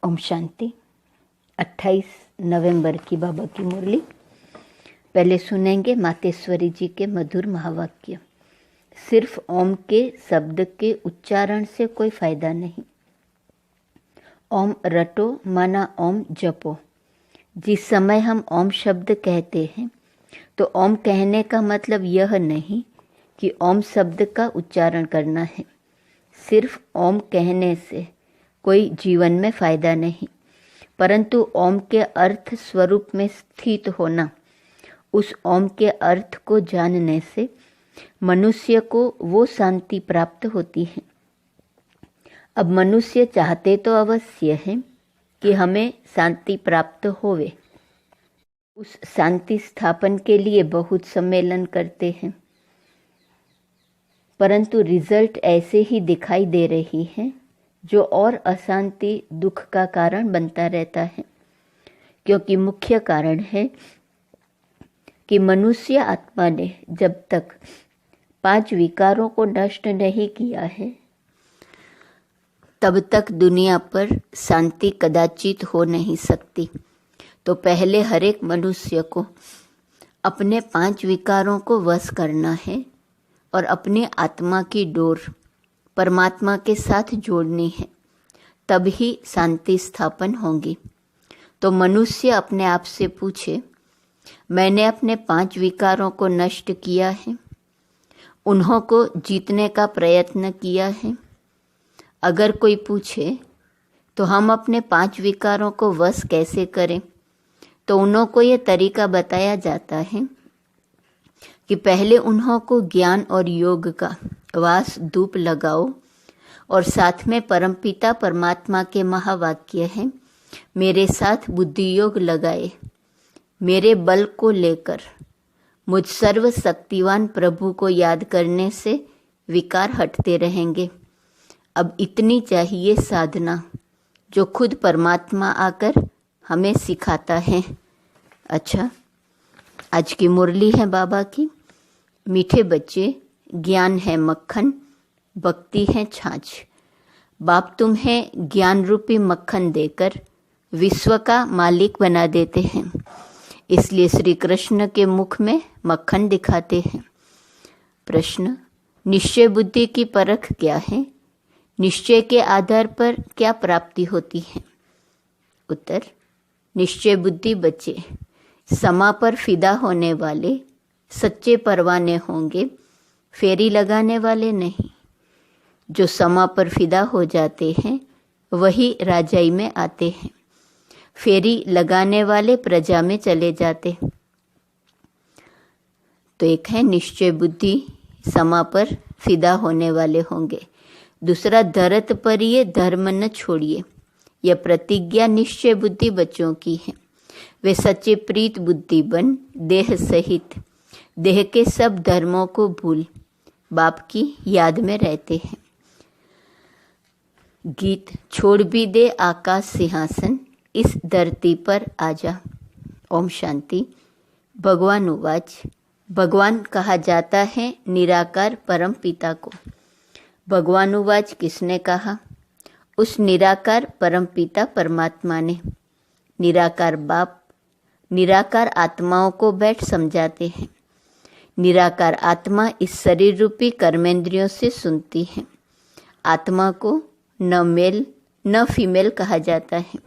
ओम शांति। 28 नवंबर की बाबा की मुरली। पहले सुनेंगे मातेश्वरी जी के मधुर महावाक्य। सिर्फ ओम के शब्द के उच्चारण से कोई फायदा नहीं। ओम रटो माना ओम जपो। जिस समय हम ओम शब्द कहते हैं तो ओम कहने का मतलब यह नहीं कि ओम शब्द का उच्चारण करना है। सिर्फ ओम कहने से कोई जीवन में फायदा नहीं, परंतु ओम के अर्थ स्वरूप में स्थित होना, उस ओम के अर्थ को जानने से मनुष्य को वो शांति प्राप्त होती है। अब मनुष्य चाहते तो अवश्य है कि हमें शांति प्राप्त होवे। उस शांति स्थापन के लिए बहुत सम्मेलन करते हैं, परंतु रिजल्ट ऐसे ही दिखाई दे रही है जो और अशांति दुख का कारण बनता रहता है। क्योंकि मुख्य कारण है कि मनुष्य आत्मा ने जब तक 5 विकारों को नष्ट नहीं किया है तब तक दुनिया पर शांति कदाचित हो नहीं सकती। तो पहले हर एक मनुष्य को अपने 5 विकारों को वश करना है और अपनी आत्मा की डोर परमात्मा के साथ जोड़नी है, तभी शांति स्थापन होगी। तो मनुष्य अपने आप से पूछे, मैंने अपने 5 विकारों को नष्ट किया है, उन्हों को जीतने का प्रयत्न किया है। अगर कोई पूछे तो हम अपने 5 विकारों को वश कैसे करें, तो उन्हों को ये तरीका बताया जाता है कि पहले उन्हों को ज्ञान और योग का वास धूप लगाओ और साथ में परमपिता परमात्मा के महावाक्य है, मेरे साथ बुद्धि योग लगाए। मेरे बल को लेकर मुझ सर्वशक्तिवान प्रभु को याद करने से विकार हटते रहेंगे। अब इतनी चाहिए साधना जो खुद परमात्मा आकर हमें सिखाता है। अच्छा, आज की मुरली है बाबा की। मीठे बच्चे, ज्ञान है मक्खन, भक्ति है छाछ। बाप तुम्हें ज्ञान रूपी मक्खन देकर विश्व का मालिक बना देते हैं, इसलिए श्री कृष्ण के मुख में मक्खन दिखाते हैं। प्रश्न, निश्चय बुद्धि की परख क्या है? निश्चय के आधार पर क्या प्राप्ति होती है? उत्तर, निश्चय बुद्धि बच्चे समा पर फिदा होने वाले सच्चे परवाने होंगे, फेरी लगाने वाले नहीं। जो समा पर फिदा हो जाते हैं वही राजाई में आते हैं, फेरी लगाने वाले प्रजा में चले जाते। तो एक है निश्चय बुद्धि, समा पर फिदा होने वाले होंगे। दूसरा, धरत पर ये धर्म न छोड़िए। यह प्रतिज्ञा निश्चय बुद्धि बच्चों की है। वे सच्चे प्रीत बुद्धि बन देह सहित देह के सब धर्मों को भूल बाप की याद में रहते हैं। गीत, छोड़ भी दे आकाश सिंहासन, इस धरती पर आजा। ओम शांति। भगवान उवाच। भगवान कहा जाता है निराकार परम पिता को। भगवान उवाच किसने कहा? उस निराकार परम पिता परमात्मा ने। निराकार बाप निराकार आत्माओं को बैठ समझाते हैं। निराकार आत्मा इस शरीर रूपी कर्मेंद्रियों से सुनती है। आत्मा को न मेल न फीमेल कहा जाता है,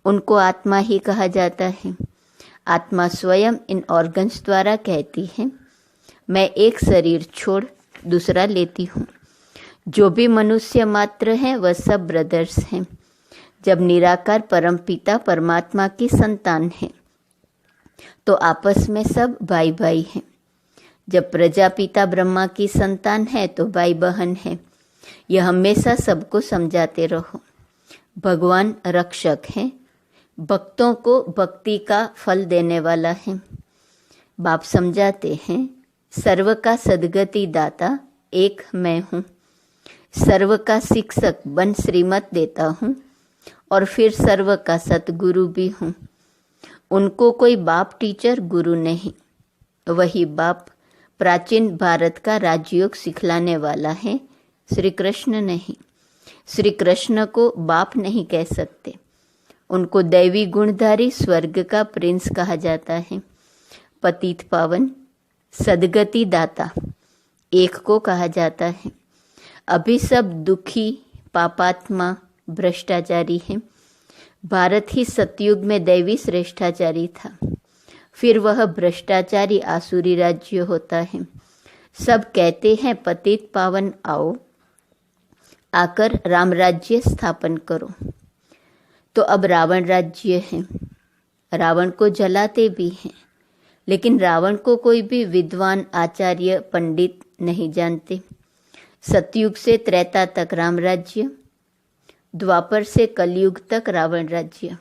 उनको आत्मा ही कहा जाता है। आत्मा स्वयं इन ऑर्गन्स द्वारा कहती है, मैं एक शरीर छोड़ दूसरा लेती हूँ। जो भी मनुष्य मात्र हैं वह सब ब्रदर्स हैं। जब निराकार परमपिता परमात्मा की संतान है तो आपस में सब भाई भाई हैं। जब प्रजापिता ब्रह्मा की संतान है तो भाई बहन है। यह हमेशा सबको समझाते रहो। भगवान रक्षक है, भक्तों को भक्ति का फल देने वाला है। बाप समझाते हैं, सर्व का सद्गति दाता एक मैं हूँ। सर्व का शिक्षक बन श्रीमत देता हूँ और फिर सर्व का सतगुरु भी हूँ। उनको कोई बाप टीचर गुरु नहीं, वही बाप प्राचीन भारत का राजयोग सिखलाने वाला है, श्री कृष्ण नहीं। श्री कृष्ण को बाप नहीं कह सकते, उनको दैवी गुणधारी स्वर्ग का प्रिंस कहा जाता है। पतित पावन सदगति दाता एक को कहा जाता है। अभी सब दुखी पापात्मा भ्रष्टाचारी हैं। भारत ही सतयुग में दैवी श्रेष्ठाचारी था, फिर वह भ्रष्टाचारी आसुरी राज्य होता है। सब कहते हैं पतित पावन आओ, आकर राम राज्य स्थापन करो। तो अब रावण राज्य है। रावण को जलाते भी हैं, लेकिन रावण को कोई भी विद्वान आचार्य पंडित नहीं जानते। सतयुग से त्रेता तक राम राज्य, द्वापर से कलयुग तक रावण राज्य।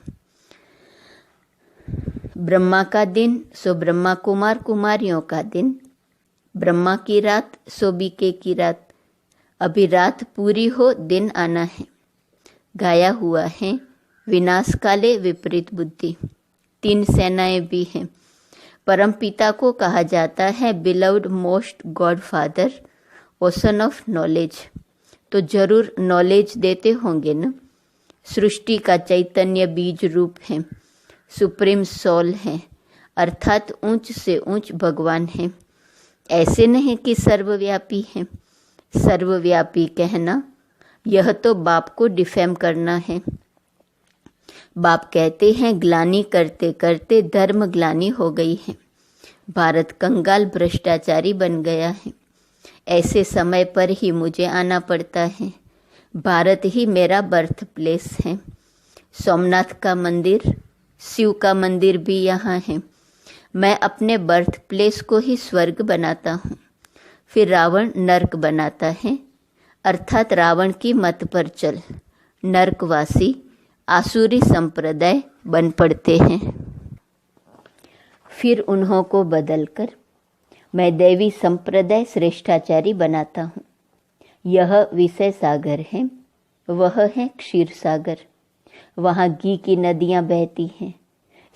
ब्रह्मा का दिन सो ब्रह्मा कुमार कुमारियों का दिन, ब्रह्मा की रात सो बीके की रात। अभी रात पूरी हो दिन आना है। गाया हुआ है विनाश काले विपरीत बुद्धि। 3 सेनाएं भी हैं। परम पिता को कहा जाता है beloved most God father, ocean of knowledge. तो जरूर नॉलेज देते होंगे ना। सृष्टि का चैतन्य बीज रूप है, सुप्रीम सोल है, अर्थात ऊंच से ऊंच भगवान है। ऐसे नहीं कि सर्वव्यापी है। सर्वव्यापी कहना यह तो बाप को डिफेम करना है। बाप कहते हैं ग्लानि करते करते धर्म ग्लानि हो गई है। भारत कंगाल भ्रष्टाचारी बन गया है। ऐसे समय पर ही मुझे आना पड़ता है। भारत ही मेरा बर्थ प्लेस है। सोमनाथ का मंदिर, शिव का मंदिर भी यहाँ है। मैं अपने बर्थ प्लेस को ही स्वर्ग बनाता हूँ। फिर रावण नर्क बनाता है, अर्थात रावण की मत पर चल नर्कवासी आसुरी संप्रदाय बन पड़ते हैं। फिर उन्हों को बदलकर मैं दैवी संप्रदाय श्रेष्ठाचारी बनाता हूँ। यह विषय सागर है, वह है क्षीर सागर। वहाँ घी की नदियाँ बहती हैं।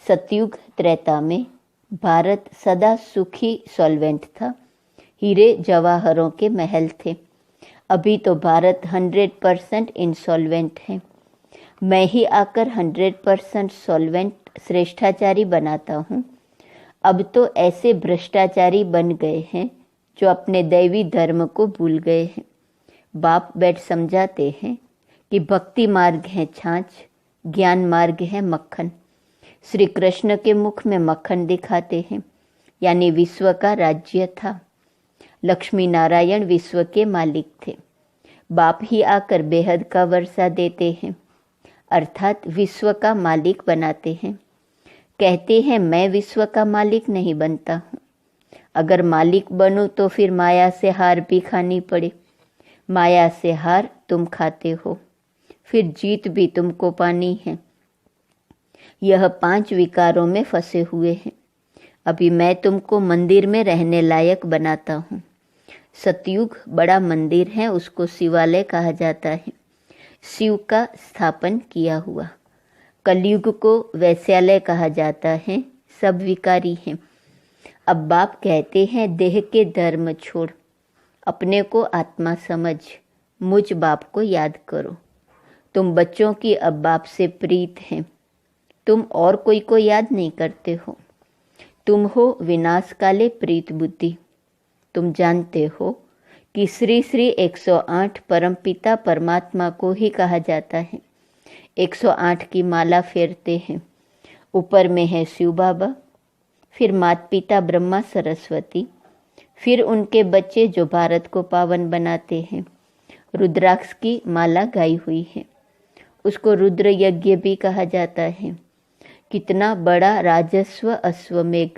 सतयुग त्रेता में भारत सदा सुखी सॉल्वेंट था। हीरे जवाहरों के महल थे। अभी तो भारत 100% इंसॉल्वेंट है। मैं ही आकर 100% सॉल्वेंट श्रेष्ठाचारी बनाता हूँ। अब तो ऐसे भ्रष्टाचारी बन गए हैं जो अपने दैवी धर्म को भूल गए हैं। बाप बैठ समझाते हैं कि भक्ति मार्ग है छाछ, ज्ञान मार्ग है मक्खन। श्री कृष्ण के मुख में मक्खन दिखाते हैं, यानी विश्व का राज्य था। लक्ष्मी नारायण विश्व के मालिक थे। बाप ही आकर बेहद का वर्षा देते हैं, अर्थात विश्व का मालिक बनाते हैं। कहते हैं मैं विश्व का मालिक नहीं बनता हूँ। अगर मालिक बनूं तो फिर माया से हार भी खानी पड़े। माया से हार तुम खाते हो, फिर जीत भी तुमको पानी है। यह 5 विकारों में फंसे हुए हैं। अभी मैं तुमको मंदिर में रहने लायक बनाता हूँ। सतयुग बड़ा मंदिर है, उसको शिवालय कहा जाता है, शिव का स्थापन किया हुआ। कलयुग को वैश्यालय कहा जाता है, सब विकारी हैं। अब बाप कहते हैं देह के धर्म छोड़, अपने को आत्मा समझ, मुझ बाप को याद करो। तुम बच्चों की अब बाप से प्रीत हैं। तुम और कोई को याद नहीं करते हो। तुम हो विनाश काले प्रीत बुद्धि। तुम जानते हो कि श्री श्री 108 परमपिता परमात्मा को ही कहा जाता है। 108 की माला फेरते हैं। ऊपर में है शिव बाबा, फिर माता पिता ब्रह्मा सरस्वती, फिर उनके बच्चे जो भारत को पावन बनाते हैं। रुद्राक्ष की माला गाई हुई है, उसको रुद्र यज्ञ भी कहा जाता है। कितना बड़ा राजस्व अश्वमेघ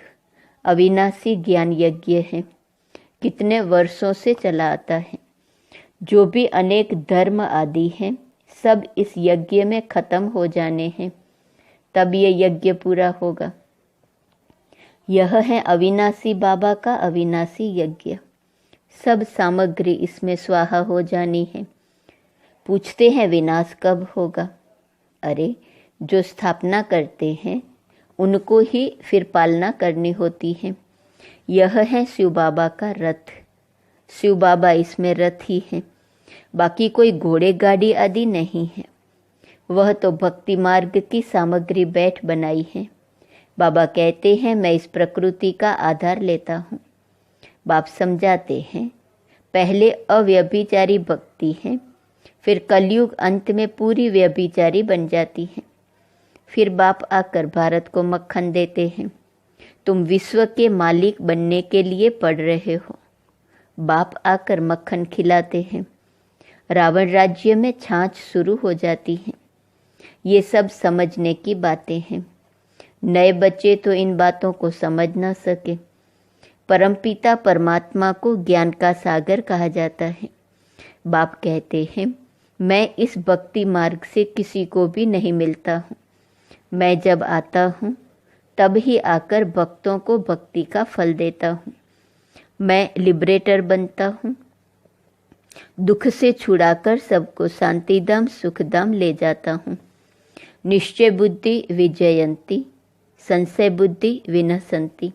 अविनाशी ज्ञान यज्ञ है, कितने वर्षों से चला आता है। जो भी अनेक धर्म आदि हैं, सब इस यज्ञ में खत्म हो जाने हैं, तब ये यज्ञ पूरा होगा। यह है अविनाशी बाबा का अविनाशी यज्ञ। सब सामग्री इसमें स्वाहा हो जानी है। पूछते हैं विनाश कब होगा? अरे जो स्थापना करते हैं उनको ही फिर पालना करनी होती है। यह है शिव बाबा का रथ। शिव बाबा इसमें रथ ही है, बाकी कोई घोड़े गाड़ी आदि नहीं है। वह तो भक्ति मार्ग की सामग्री बैठ बनाई है। बाबा कहते हैं मैं इस प्रकृति का आधार लेता हूँ। बाप समझाते हैं पहले अव्यभिचारी भक्ति है, फिर कलयुग अंत में पूरी व्यभिचारी बन जाती है। फिर बाप आकर भारत को मक्खन देते हैं, तुम विश्व के मालिक बनने के लिए पढ़ रहे हो। बाप आकर मक्खन खिलाते हैं। रावण राज्य में छाछ शुरू हो जाती है। ये सब समझने की बातें हैं। नए बच्चे तो इन बातों को समझ न सके। परमपिता परमात्मा को ज्ञान का सागर कहा जाता है। बाप कहते हैं मैं इस भक्ति मार्ग से किसी को भी नहीं मिलता हूँ। मैं जब आता हूँ तब ही आकर भक्तों को भक्ति का फल देता हूँ। मैं लिबरेटर बनता हूँ। दुख से छुड़ाकर सबको शांतिधाम सुखधाम ले जाता हूँ। निश्चय बुद्धि विजयंती, संशय बुद्धि विनशंती।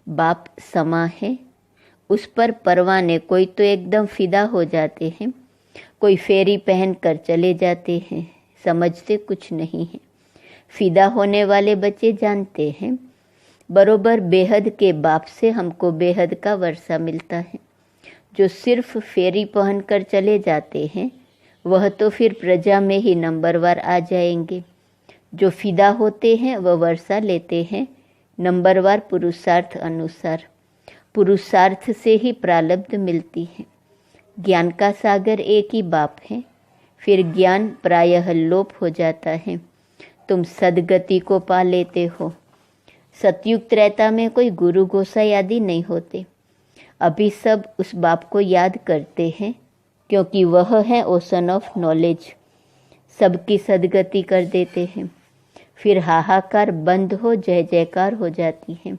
बाप समा है, उस पर परवाने कोई तो एकदम फिदा हो जाते हैं, कोई फेरी पहन कर चले जाते हैं, समझते कुछ नहीं है। फिदा होने वाले बच्चे जानते हैं बरोबर बेहद के बाप से हमको बेहद का वर्षा मिलता है। जो सिर्फ फेरी पहन कर चले जाते हैं वह तो फिर प्रजा में ही नंबरवार आ जाएंगे। जो फिदा होते हैं वह वर्षा लेते हैं नंबरवार पुरुषार्थ अनुसार। पुरुषार्थ से ही प्रारब्ध मिलती है। ज्ञान का सागर एक ही बाप है, फिर ज्ञान प्रायः लोप हो जाता है। तुम सदगति को पा लेते हो। सतयुग त्रेता में कोई गुरु गोसाई आदि नहीं होते। अभी सब उस बाप को याद करते हैं क्योंकि वह है ओशन ऑफ नॉलेज। सबकी सदगति कर देते हैं। फिर हाहाकार बंद हो जय जयकार हो जाती है।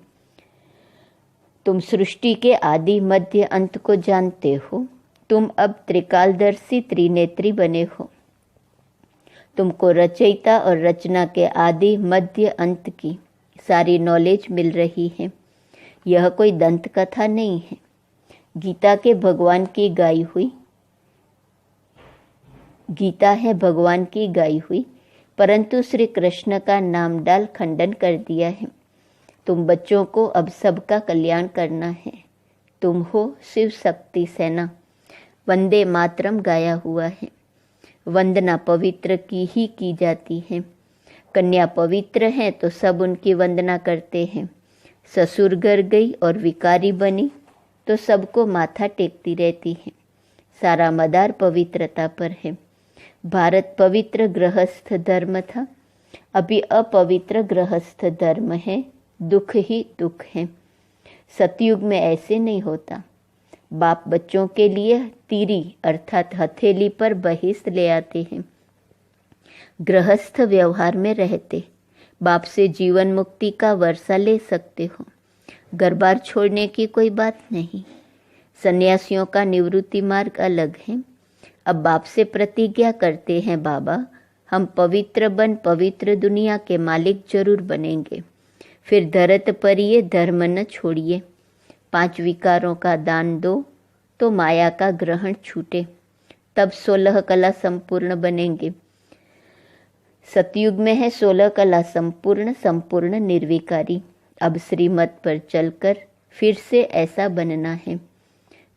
तुम सृष्टि के आदि मध्य अंत को जानते हो। तुम अब त्रिकालदर्शी त्रिनेत्री बने हो। तुमको रचयिता और रचना के आदि मध्य अंत की सारी नॉलेज मिल रही है। यह कोई दंत कथा नहीं है। गीता के भगवान की गाई हुई, गीता है भगवान की गाई हुई, परंतु श्री कृष्ण का नाम डाल खंडन कर दिया है। तुम बच्चों को अब सबका कल्याण करना है। तुम हो शिव शक्ति सेना। वंदे मातरम गाया हुआ है। वंदना पवित्र की ही की जाती है। कन्या पवित्र है तो सब उनकी वंदना करते हैं। ससुर घर गई और विकारी बनी तो सबको माथा टेकती रहती है। सारा मदार पवित्रता पर है। भारत पवित्र गृहस्थ धर्म था, अभी अपवित्र गृहस्थ धर्म है। दुख ही दुख है। सतयुग में ऐसे नहीं होता। बाप बच्चों के लिए तीरी अर्थात हथेली पर बहिष्ठ ले आते हैं। गृहस्थ व्यवहार में रहते बाप से जीवन मुक्ति का वर्षा ले सकते हो। घर बार छोड़ने की कोई बात नहीं। सन्यासियों का निवृत्ति मार्ग अलग है। अब बाप से प्रतिज्ञा करते हैं बाबा हम पवित्र बन पवित्र दुनिया के मालिक जरूर बनेंगे। फिर धरत पर ये धर्म न छोड़िए। 5 विकारों का दान दो तो माया का ग्रहण छूटे। तब 16 कला संपूर्ण बनेंगे। सतयुग में है 16 कला संपूर्ण, संपूर्ण निर्विकारी। अब श्रीमत पर चलकर फिर से ऐसा बनना है।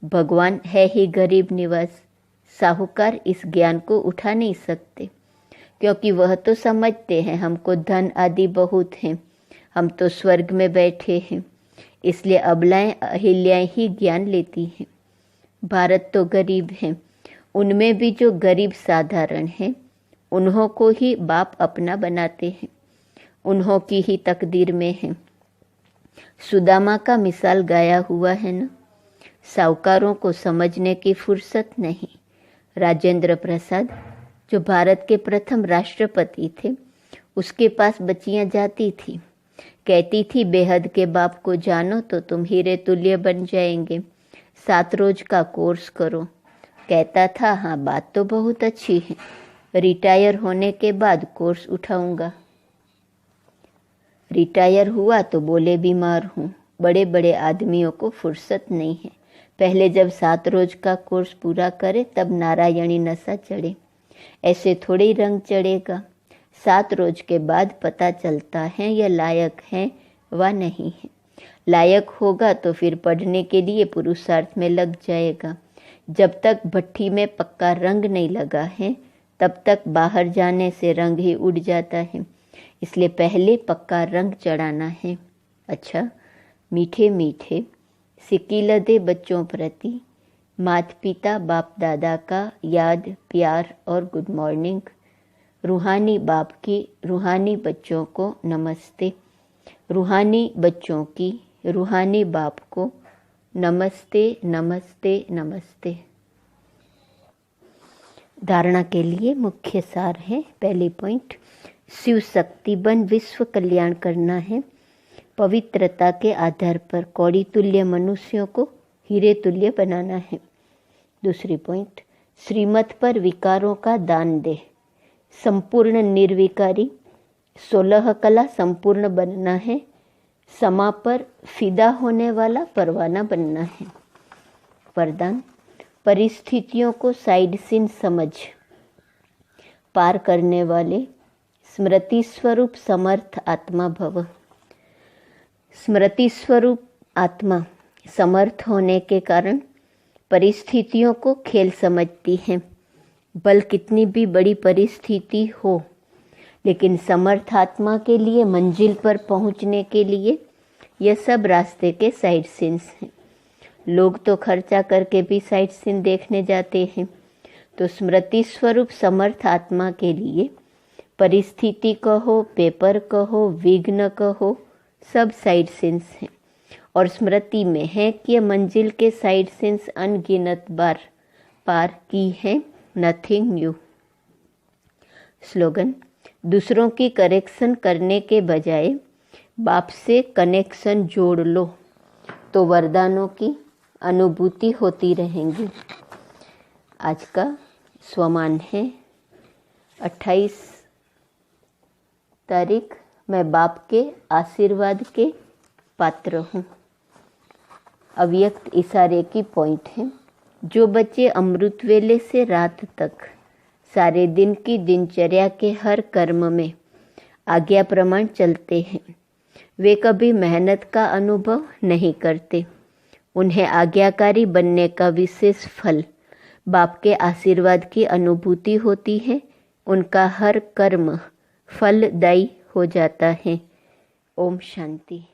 भगवान है ही गरीब निवास। साहूकार इस ज्ञान को उठा नहीं सकते क्योंकि वह तो समझते हैं हमको धन आदि बहुत हैं, हम तो स्वर्ग में बैठे हैं। इसलिए अबलाएं अहिल्याएं ही ज्ञान लेती हैं। भारत तो गरीब है, उनमें भी जो गरीब साधारण हैं उन्हों को ही बाप अपना बनाते हैं। उन्हों की ही तकदीर में है। सुदामा का मिसाल गाया हुआ है ना। साहूकारों को समझने की फुर्सत नहीं। राजेंद्र प्रसाद जो भारत के प्रथम राष्ट्रपति थे, उसके पास बच्चियां जाती थी, कहती थी बेहद के बाप को जानो तो तुम हीरे तुल्य बन जाएंगे। 7 रोज का कोर्स करो। कहता था हाँ बात तो बहुत अच्छी है, रिटायर होने के बाद कोर्स उठाऊंगा। रिटायर हुआ तो बोले बीमार हूँ। बड़े बड़े आदमियों को फुर्सत नहीं है। पहले जब 7 रोज का कोर्स पूरा करे तब नारायणी नशा चढ़े। ऐसे थोड़े ही रंग चढ़ेगा। 7 रोज के बाद पता चलता है यह लायक है व नहीं है। लायक होगा तो फिर पढ़ने के लिए पुरुषार्थ में लग जाएगा। जब तक भट्ठी में पक्का रंग नहीं लगा है तब तक बाहर जाने से रंग ही उड़ जाता है। इसलिए पहले पक्का रंग चढ़ाना है। अच्छा, मीठे मीठे सिकीलदे बच्चों प्रति माता पिता बाप दादा का याद प्यार और गुड मॉर्निंग। रूहानी बाप की रूहानी बच्चों को नमस्ते। रूहानी बच्चों की रूहानी बाप को नमस्ते नमस्ते नमस्ते। धारणा के लिए मुख्य सार है। पहली पॉइंट, शिव शक्ति बन विश्व कल्याण करना है। पवित्रता के आधार पर कौड़ी तुल्य मनुष्यों को हीरे तुल्य बनाना है। दूसरी पॉइंट, श्रीमत पर विकारों का दान दे। संपूर्ण निर्विकारी 16 कला संपूर्ण बनना है। समा पर फिदा होने वाला परवाना बनना है। वरदान, परिस्थितियों को साइड सीन समझ पार करने वाले स्मृति स्वरूप समर्थ आत्मा भव। स्मृति स्वरूप आत्मा समर्थ होने के कारण परिस्थितियों को खेल समझती है। बल कितनी भी बड़ी परिस्थिति हो, लेकिन समर्थ आत्मा के लिए मंजिल पर पहुंचने के लिए यह सब रास्ते के साइड सीन्स हैं। लोग तो खर्चा करके भी साइड सीन देखने जाते हैं, तो स्मृति स्वरूप समर्थ आत्मा के लिए परिस्थिति कहो, पेपर कहो, विघ्न कहो, सब साइड सीन्स हैं। और स्मृति में है कि यह मंजिल के साइड सीन्स अनगिनत बार पार की है। Nothing new. स्लोगन, दूसरों की करेक्शन करने के बजाय बाप से कनेक्शन जोड़ लो तो वरदानों की अनुभूति होती रहेंगी। आज का स्वमान है 28 तारीख। मैं बाप के आशीर्वाद के पात्र हूँ। अव्यक्त इशारे की पॉइंट है। जो बच्चे अमृत वेले से रात तक सारे दिन की दिनचर्या के हर कर्म में आज्ञा प्रमाण चलते हैं, वे कभी मेहनत का अनुभव नहीं करते। उन्हें आज्ञाकारी बनने का विशेष फल बाप के आशीर्वाद की अनुभूति होती है। उनका हर कर्म फलदायी हो जाता है। ओम शांति।